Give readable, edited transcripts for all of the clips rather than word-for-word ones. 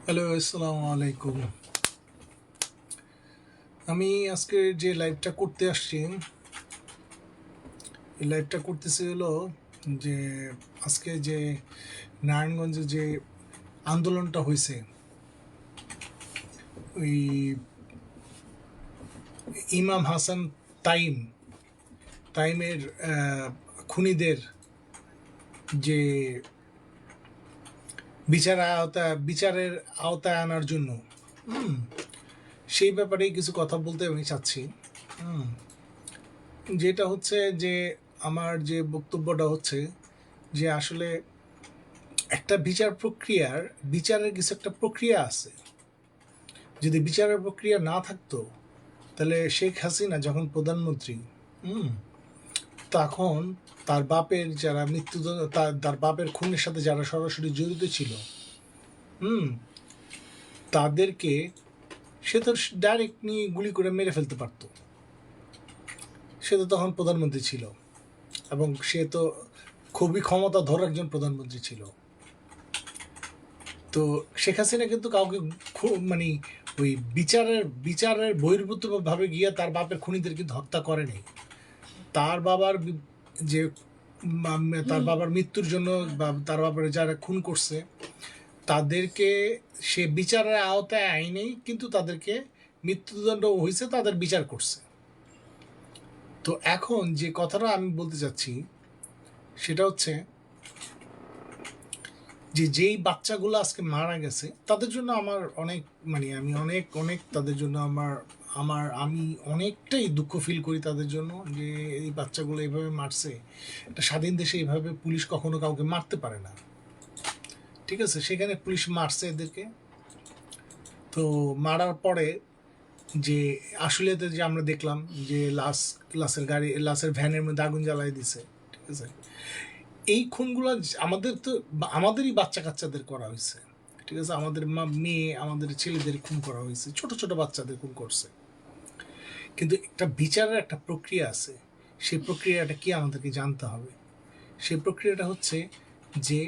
Hello, আসসালামু আলাইকুম। আমি আজকে যে লাইভটা করতে আসছি, এই লাইভটা করতেছি হলো যে আজকে যে নারায়ণগঞ্জে যে আন্দোলনটা হয়েছে, ওই ইমাম হাসান তাইমের খুনিদের যে বিচারের আওতায় আনার জন্য সেই ব্যাপারেই কিছু কথা বলতে আমি চাচ্ছি। যেটা হচ্ছে যে আমার যে বক্তব্যটা হচ্ছে যে আসলে একটা বিচারের কিছু একটা প্রক্রিয়া আছে। যদি বিচারের প্রক্রিয়া না থাকতো, তাহলে শেখ হাসিনা যখন প্রধানমন্ত্রী, তখন তার বাপের যারা মৃত্যুদণ্ড, তার বাপের খুনের সাথে যারা সরাসরি জড়িত ছিল, তাদেরকে সে তো ডাইরেক্ট নিয়ে গুলি করে মেরে ফেলতে পারত। সে তো তখন প্রধানমন্ত্রী ছিল এবং সে তো খুবই ক্ষমতাধর একজন প্রধানমন্ত্রী ছিল। তো শেখ হাসিনা কিন্তু কাউকে মানে ওই বিচারের বহির্ভূতভাবে গিয়ে তার বাপের খুনিদের কিন্তু হত্যা করেনি। তার বাবার যে তার বাবার মৃত্যুর জন্য বা তার বাবার যারা খুন করছে তাদেরকে সে বিচারের আওতায় আইনেই কিন্তু তাদেরকে মৃত্যুদণ্ড হয়েছে, তাদের বিচার করছে। তো এখন যে কথাটা আমি বলতে চাচ্ছি সেটা হচ্ছে যে যেই বাচ্চাগুলো আজকে মারা গেছে তাদের জন্য আমার অনেক আমি অনেক তাদের জন্য আমি অনেকটাই দুঃখ ফিল করি তাদের জন্য, যে এই বাচ্চাগুলো এইভাবে মারছে। একটা স্বাধীন দেশে এইভাবে পুলিশ কখনো কাউকে মারতে পারে না, ঠিক আছে? সেখানে পুলিশ মারছে এদেরকে। তো মারার পরে যে আসলে যে আমরা দেখলাম যে লাশের ভ্যানের মধ্যে আগুন জ্বালাই দিছে, ঠিক আছে? এই খুনগুলো আমাদেরই বাচ্চা কাচ্চাদের করা হয়েছে, ঠিক আছে? আমাদের মেয়ে, আমাদের ছেলেদের খুন করা হয়েছে, ছোট ছোট বাচ্চাদের খুন করছে। কিন্তু একটা বিচারের একটা প্রক্রিয়া আছে, সেই প্রক্রিয়াটা কি আমাদেরকে জানতে হবে। সেই প্রক্রিয়াটা হচ্ছে যে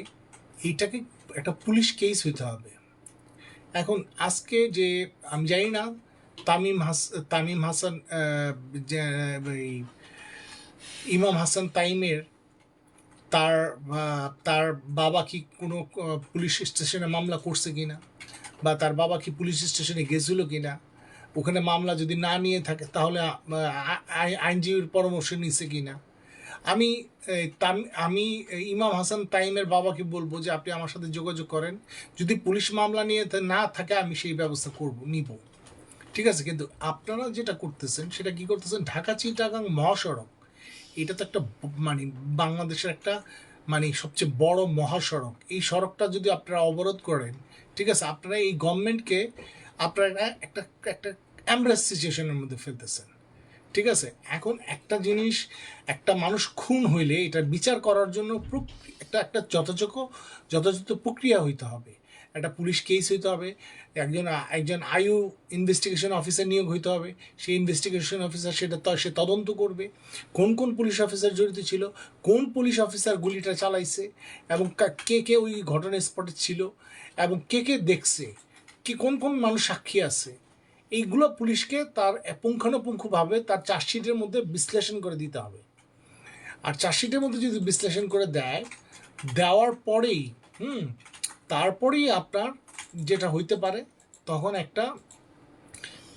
এইটাকে একটা পুলিশ কেস হইতে হবে। এখন আজকে যে আমি জানি না তামিম হাসান ইমাম হাসান তাইমের তার তার বাবা কি কোনো পুলিশ স্টেশনে মামলা করছে কিনা, বা তার বাবা কি পুলিশ স্টেশনে গেছিল কিনা, ওখানে মামলা যদি না নিয়ে থাকে তাহলে আইনজীবীর পরামর্শ নিচ্ছে কিনা। আমি আমি ইমাম হাসান তাইমের বাবাকে বলবো যে আপনি আমার সাথে যোগাযোগ করেন, যদি পুলিশ মামলা নিয়ে না থাকে আমি সেই ব্যবস্থা নিব, ঠিক আছে? কিন্তু আপনারা যেটা করতেছেন সেটা কি করতেছেন, ঢাকা চিটাগাং মহাসড়ক, এটা তো একটা বাংলাদেশের একটা সবচেয়ে বড় মহাসড়ক। এই সড়কটা যদি আপনারা অবরোধ করেন, ঠিক আছে, আপনারা এই গভর্নমেন্টকে আপনারা একটা একটা অ্যাম্বারেস সিচুয়েশনের মধ্যে ফেলতেছেন, ঠিক আছে? এখন একটা জিনিস, একটা মানুষ খুন হইলে এটা বিচার করার জন্য একটা যথাযথ প্রক্রিয়া হইতে হবে। একটা পুলিশ কেস হইতে হবে, একজন ইনভেস্টিগেশন অফিসার নিয়োগ হইতে হবে। সেই ইনভেস্টিগেশন অফিসার সে তদন্ত করবে কোন কোন পুলিশ অফিসার জড়িত ছিল, কোন পুলিশ অফিসার গুলিটা চালাইছে, এবং কে কে ওই ঘটনা স্পটে ছিল, এবং কে কে দেখছে, কোন কোন মানুষ সাক্ষী আছে। এইগুলো পুলিশকে তার পুঙ্খানুপুঙ্খভাবে তার চার্জশিটের মধ্যে বিশ্লেষণ করে দিতে হবে। আর চার্জশিটের মধ্যে যদি বিশ্লেষণ করে দেওয়ার পরেই তারপরেই আপনার যেটা হইতে পারে,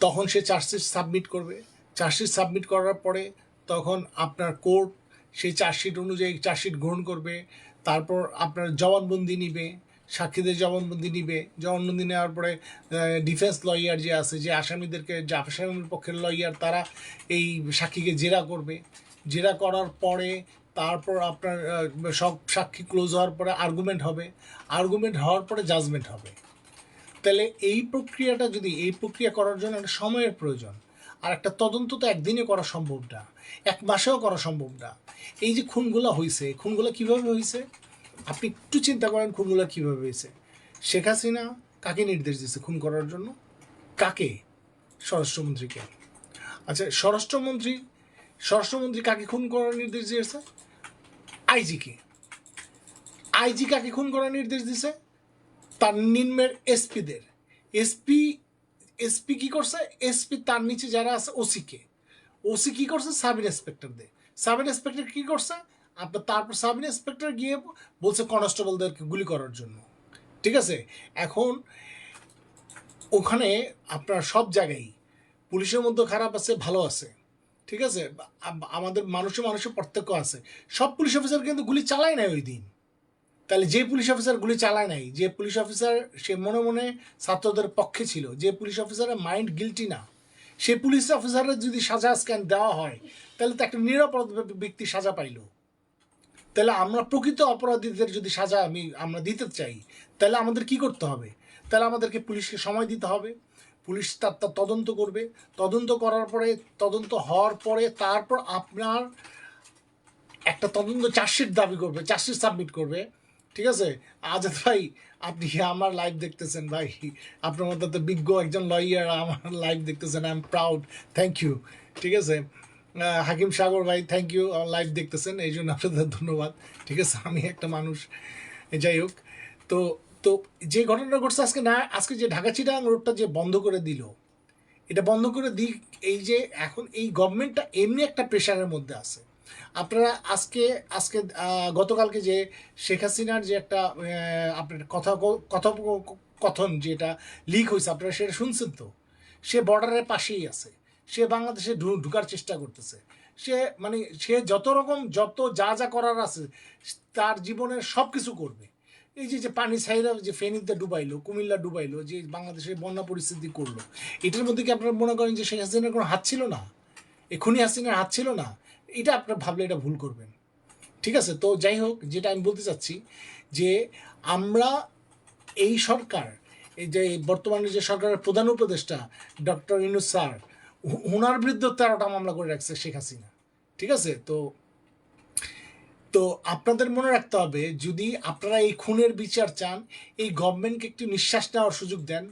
তখন সে চার্জশিট সাবমিট করবে। চার্জশিট সাবমিট করার পরে তখন আপনার কোর্ট সেই চার্জশিট অনুযায়ী চার্জশিট গ্রহণ করবে। তারপর আপনার জবানবন্দি নিবে, সাক্ষীদের জবানবন্দি নিবে। জবানবন্দি নেওয়ার পরে ডিফেন্স লয়ার যে আছে, যে আসামির পক্ষের লয়ার, তারা এই সাক্ষীকে জেরা করবে। জেরা করার পরে তারপর আপনার সব সাক্ষী ক্লোজ হওয়ার পরে আর্গুমেন্ট হবে। আর্গুমেন্ট হওয়ার পরে জাজমেন্ট হবে। তাহলে এই প্রক্রিয়া করার জন্য একটা সময়ের প্রয়োজন। আর একটা তদন্ত তো একদিনে করা সম্ভব না, এক মাসেও করা সম্ভব না। এই যে খুনগুলো হয়েছে, খুনগুলো কীভাবে হয়েছে আপনি একটু চিন্তা করেন। খুনগুলো কীভাবে হয়েছে? শেখ হাসিনা কাকে নির্দেশ দিচ্ছে খুন করার জন্য? কাকে? স্বরাষ্ট্রমন্ত্রীকে। আচ্ছা, স্বরাষ্ট্রমন্ত্রী কাকে খুন করার নির্দেশ দিয়েছে? আইজিকে। আইজি কাকে খুন করার নির্দেশ দিছে? তার নিম্নের এসপিদের। এসপি এসপি কি করছে, এসপি তার নিচে যারা আছে ওসি কি করছে, সাব ইন্সপেক্টরদের, সাব ইন্সপেক্টর কি করছে আপনার, তারপর সাব ইন্সপেক্টর গিয়ে বলছে কনস্টেবলদেরকে গুলি করার জন্য। ঠিক আছে, এখন ওখানে আপনার সব জায়গায় পুলিশের মধ্যে খারাপ আছে, ভালো আছে। ঠিক আছে, আমাদের মানুষের পার্থক্য আছে। সব পুলিশ অফিসার কিন্তু গুলি চালায় নাই ওই দিন। তাহলে যে পুলিশ অফিসার গুলি চালায় নাই, যে পুলিশ অফিসার সে মনে মনে ছাত্রদের পক্ষে ছিল, যে পুলিশ অফিসারের মাইন্ড গিলটি না, সে পুলিশ অফিসারের যদি সাজা স্ক্যান দেওয়া হয়, তাহলে তো একটা নিরাপরাধ ব্যক্তি সাজা পাইল। তাহলে আমরা প্রকৃত অপরাধীদের যদি সাজা আমরা দিতে চাই, তাহলে আমাদের কি করতে হবে? তাহলে আমাদেরকে পুলিশকে সময় দিতে হবে, পুলিশ তার তদন্ত করবে, তদন্ত করার পরে, তদন্ত হওয়ার পরে তারপর আপনার একটা তদন্ত চার্জশিট দাবি করবে, চার্জশিট সাবমিট করবে। ঠিক আছে, আজাদ ভাই আপনি আমার লাইভ দেখতেছেন ভাই, আপনার মধ্যে তো বিজ্ঞ একজন লয়ার আমার লাইভ দেখতেছেন, I am proud, thank you. ঠিক আছে, হাকিম সাগর ভাই থ্যাংক ইউ, আমার লাইভ দেখতেছেন, এই জন্য আপনাদের ধন্যবাদ। ঠিক আছে, আমি একটা মানুষ, যাই হোক। তো তো যে ঘটনাটা ঘটছে আজকে, না আজকে যে ঢাকা চিটাগাং রোডটা যে বন্ধ করে দিল, এটা বন্ধ করে দিক, এই যে এখন এই গভর্নমেন্টটা এমনি একটা প্রেশারের মধ্যে আছে। আপনারা আজকে আজকে গতকালকে যে শেখ হাসিনার যে একটা আপনার কথোপকথন যেটা লিক হয়েছে, আপনারা সেটা শুনছেন তো? সে বর্ডারের পাশেই আছে, সে বাংলাদেশে ঢুকার চেষ্টা করতেছে, সে মানে সে যত রকম যত যা যা করার আছে তার জীবনের সব কিছু করবে। এই যে পানি ছাইরা যে ফেনীতে ডুবাইলো, কুমিল্লা ডুবাইলো, যে বাংলাদেশের বন্যা পরিস্থিতি করলো, এটার মধ্যে কি আপনারা মনে করেন যে শেখ হাসিনার কোনো হাত ছিল না? এখনই হাসিনার হাত ছিল না? এটা আপনার ভাবলে এটা ভুল করবেন। ঠিক আছে, তো যাই হোক, যেটা আমি বলতে চাচ্ছি যে আমরা এই সরকার, এই যে বর্তমানে যে সরকারের প্রধান উপদেষ্টা ডক্টর ইউনূস স্যার, ওনার বিরুদ্ধে 13টা মামলা করে রাখছে শেখ হাসিনা। ঠিক আছে, তো তো আপনাদের মনে রাখতে হবে, যদি আপনারা এই খুনের বিচার চান, এই গভর্নমেন্টকে একটু নিঃশ্বাস নেওয়ার সুযোগ দেন,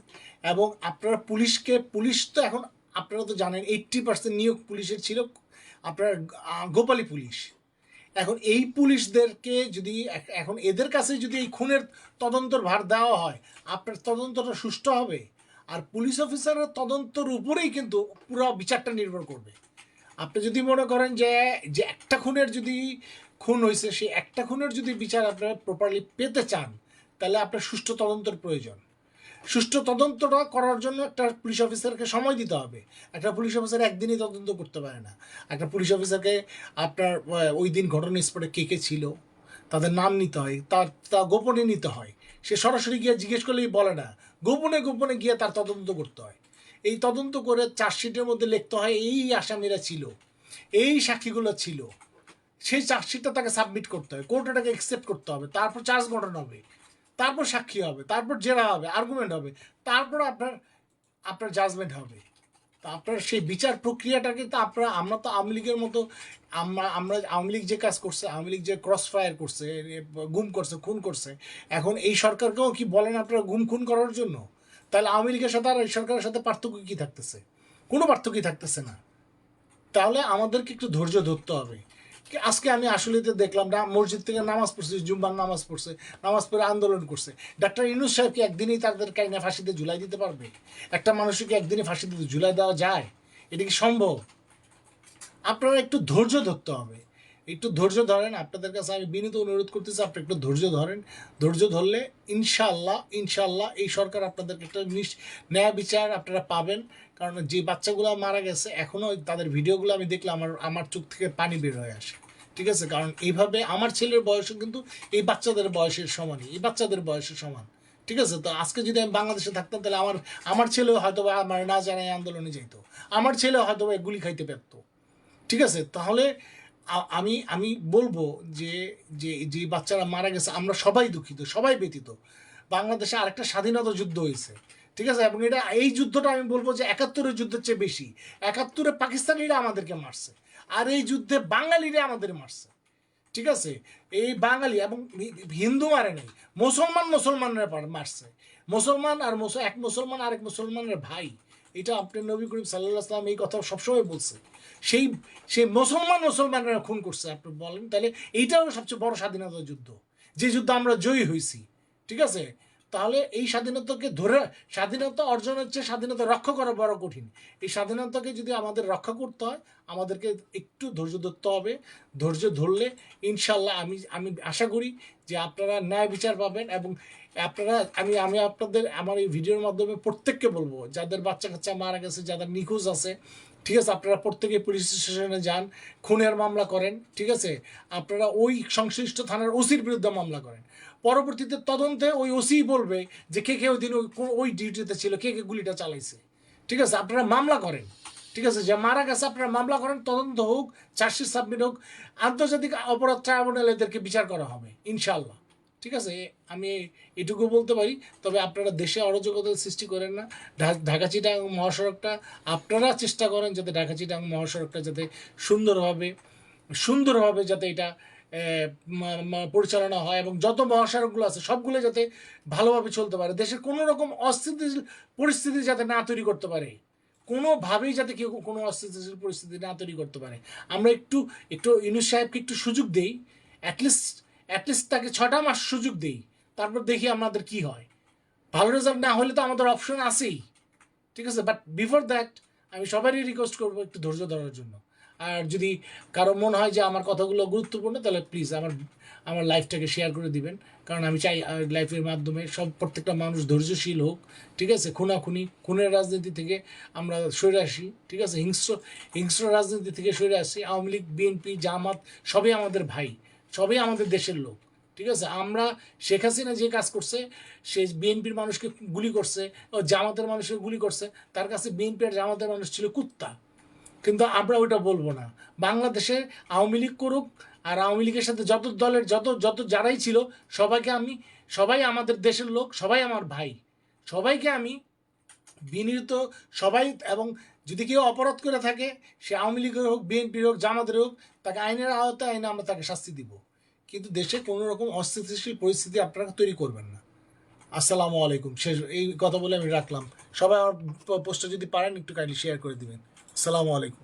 এবং আপনারা পুলিশ তো এখন আপনারা তো জানেন 80% নিয়োগ পুলিশের ছিল আপনার গোপালী পুলিশ। এখন এই পুলিশদেরকে যদি এখন এদের কাছে যদি এই খুনের তদন্তর ভার দেওয়া হয়, আপনার তদন্তটা সুষ্ঠু হবে। আর পুলিশ অফিসারের তদন্তর উপরেই কিন্তু পুরো বিচারটা নির্ভর করবে। আপনি যদি মনে করেন যে যে একটা খুনের যদি খুন হয়েছে, সেই একটা খুনের যদি বিচার আপনারা প্রপারলি পেতে চান, তাহলে আপনার সুষ্ঠু তদন্তের প্রয়োজন। সুষ্ঠু তদন্তটা করার জন্য একটা পুলিশ অফিসারকে সময় দিতে হবে। একটা পুলিশ অফিসার একদিনই তদন্ত করতে পারে না। একটা পুলিশ অফিসারকে আপনার ওই দিন ঘটনাস্থলে কে কে ছিল তাদের নাম নিতে হয়, তা গোপনে নিতে হয়। সে সরাসরি গিয়ে জিজ্ঞেস করলেই বলে না, গোপনে গোপনে গিয়ে তার তদন্ত করতে হয়। এই তদন্ত করে চার্জশিটের মধ্যে লিখতে হয় এই আসামিরা ছিল, এই সাক্ষীগুলো ছিল, সেই চার্জশিটটা তাকে সাবমিট করতে হয়, কোর্টে তাকে অ্যাকসেপ্ট করতে হবে, তারপর চার্জ গঠন হবে, তারপর সাক্ষী হবে, তারপর জেরা হবে, আর্গুমেন্ট হবে, তারপর আপনার আপনার জাজমেন্ট হবে। তো আপনার সেই বিচার প্রক্রিয়াটাকে তো আমরা তো আওয়ামী লীগের মতো, আমরা আওয়ামী লীগ যে কাজ করছে, আওয়ামী লীগ যে ক্রস ফায়ার করছে, গুম করছে, খুন করছে, এখন এই সরকারকেও কি বলেন আপনারা গুম খুন করার জন্য? তাহলে আওয়ামী লীগের সাথে আর এই সরকারের সাথে পার্থক্য কী থাকতেছে? কোনো পার্থক্যই থাকতেছে না। তাহলে আমাদেরকে একটু ধৈর্য ধরতে হবে। আজকে আমি আসলে তো দেখলাম না, মসজিদ থেকে নামাজ পড়ছে, জুম্বার নামাজ পড়ছে, নামাজ পড়ে আন্দোলন করছে। ডাক্তার ইউনূস সাহেব কি একদিনই তাদের কাইনে ফাঁসিতে ঝুলাই দিতে পারবে? একটা মানুষকে কি একদিনই ফাঁসিতে ঝুলাই দেওয়া যায়? এটা কি সম্ভব? আপনারা একটু ধৈর্য ধরতে হবে, একটু ধৈর্য ধরেন। আপনাদের কাছে আমি বিনীত অনুরোধ করতেছি, আপনি একটু ধৈর্য ধরেন। ধৈর্য ধরলে ইনশাল্লাহ এই সরকার আপনাদেরকে একটা ন্যায় বিচার আপনারা পাবেন। কারণ যে বাচ্চাগুলো মারা গেছে, এখনও তাদের ভিডিওগুলো আমি দেখলে আমার চোখ থেকে পানি বের হয়ে আসে। ঠিক আছে, কারণ এইভাবে আমার ছেলের বয়সও কিন্তু এই বাচ্চাদের বয়সের সমানই, এই বাচ্চাদের বয়সের সমান। ঠিক আছে, তো আজকে যদি আমি বাংলাদেশে থাকতাম, তাহলে আমার ছেলেও হয়তো বা আমার না জানাই আন্দোলনে যেত, আমার ছেলেও হয়তো বা গুলি খাইতে পারতো। ঠিক আছে, তাহলে আমি আমি বলবো যে যে যে বাচ্চারা মারা গেছে, আমরা সবাই দুঃখিত, সবাই ব্যতীত। বাংলাদেশে আরেকটা স্বাধীনতা যুদ্ধ হয়েছে। ঠিক আছে, এবং এই যুদ্ধটা আমি বলবো যে 71-এর যুদ্ধের চেয়ে বেশি। 71-এ পাকিস্তানিরা আমাদেরকে মারছে, আর এই যুদ্ধে বাঙালিরা আমাদের মারছে। ঠিক আছে, এই বাঙালি এবং হিন্দু মারে নেই, মুসলমানরা মারছে। মুসলমান আর এক মুসলমান আরেক মুসলমানের ভাই, এটা আপনার নবী করিম সাল্লাল্লাহু আলাইহি ওয়াসাল্লাম এই কথা সবসময় বলছে। সেই সেই মুসলমানরা খুন করছে, আপনি বলেন তাহলে এইটাও সবচেয়ে বড় স্বাধীনতা যুদ্ধ, যে যুদ্ধ আমরা জয়ী হয়েছি। ঠিক আছে, তাহলে এই স্বাধীনতাকে ধরে, স্বাধীনতা অর্জন হচ্ছে স্বাধীনতা রক্ষা করা বড় কঠিন। এই স্বাধীনতাকে যদি আমাদের রক্ষা করতে হয়, আমাদেরকে একটু ধৈর্য ধরতে হবে। ধৈর্য ধরলে ইনশাল্লাহ আমি আমি আশা করি যে আপনারা ন্যায় বিচার পাবেন। এবং আপনারা, আমি আপনাদের আমার এই ভিডিওর মাধ্যমে প্রত্যেককে বলবো, যাদের বাচ্চা কাচ্চা মারা গেছে, যাদের নিখোঁজ আছে, ঠিক আছে, আপনারা প্রত্যেকে পুলিশ স্টেশনে যান, খুনের মামলা করেন, ঠিক আছে, আপনারা ওই সংশ্লিষ্ট থানার ওসির বিরুদ্ধে মামলা করেন। পরবর্তীতে তদন্তে ওই ওসি বলবে যে কে কে ওই দিন ওই ডিউটিতে ছিল, কে কে গুলিটা চালাইছে, ঠিক আছে। আপনারা মামলা করেন, ঠিক আছে, যে মারা গেছে আপনারা মামলা করেন, তদন্ত হোক, চার্জশিট সাবমিট হোক, আন্তর্জাতিক অপরাধ ট্রাইব্যুনাল এদেরকে বিচার করা হবে ইনশাল্লাহ, ঠিক আছে। আমি এটুকু বলতে পারি। তবে আপনারা দেশে অরাজকতা সৃষ্টি করেন না। ঢাকা চিটাগাং মহাসড়কটা আপনারা চেষ্টা করেন যাতে ঢাকা চিটাগাং মহাসড়কটা যাতে সুন্দরভাবে যাতে এটা পরিচালনা হয়, এবং যত মহাসড়কগুলো আছে সবগুলো যাতে ভালোভাবে চলতে পারে। দেশের কোনো রকম অস্থিতিশীল পরিস্থিতি যাতে না তৈরি করতে পারে, কোনোভাবেই যাতে কেউ কোনো অস্থিতিশীল পরিস্থিতি না তৈরি করতে পারে। আমরা একটু ইউনূস সাহেবকে একটু সুযোগ দেই, অ্যাটলিস্ট তাকে 6টা মাস সুযোগ দেই, তারপর দেখি আমাদের কি হয়। ভালো রেজাল্ট না হলে তো আমাদের অপশন আছেই, ঠিক আছে। বাট বিফোর দ্যাট আমি সবারই রিকোয়েস্ট করবো একটু ধৈর্য ধরার জন্য। আর যদি কারো মনে হয় যে আমার কথাগুলো গুরুত্বপূর্ণ, তাহলে প্লিজ আমার লাইফটাকে শেয়ার করে দিবেন। কারণ আমি চাই লাইফের মাধ্যমে প্রত্যেকটা মানুষ ধৈর্যশীল হোক, ঠিক আছে। খুনের রাজনীতি থেকে আমরা সরে আসি, ঠিক আছে। হিংস্র রাজনীতি থেকে সরে আসি। আওয়ামী লীগ, বিএনপি, জামাত সবই আমাদের ভাই, সবই আমাদের দেশের লোক, ঠিক আছে। আমরা শেখ হাসিনা যে কাজ করছে, সে বিএনপির মানুষকে গুলি করছে, ও জামাতের মানুষকে গুলি করছে, তার কাছে বিএনপি আর জামাতের মানুষ ছিল কুত্তা। কিন্তু আমরা ওইটা বলবো না। বাংলাদেশে আওয়ামী লীগ করুক, আর আওয়ামী লীগের সাথে যত দলের যত যারাই ছিল, সবাই আমাদের দেশের লোক, সবাই আমার ভাই, সবাইকে আমি বিনীত, সবাই। এবং যদি কেউ অপরাধ করে থাকে, সে আওয়ামী লীগের হোক, বিএনপির হোক, জামাতের হোক, তাকে আইনের আওতায় আইনে আমরা তাকে শাস্তি দিব। কিন্তু দেশে কোনো রকম অস্থিতিশীল পরিস্থিতি আপনারা তৈরি করবেন না। আসসালামু আলাইকুম। শেষ এই কথা বলে আমি রাখলাম। সবাই আমার পোস্টটা যদি পারেন একটু কাইন্ডলি শেয়ার করে দিবেন। আসসালামু আলাইকুম।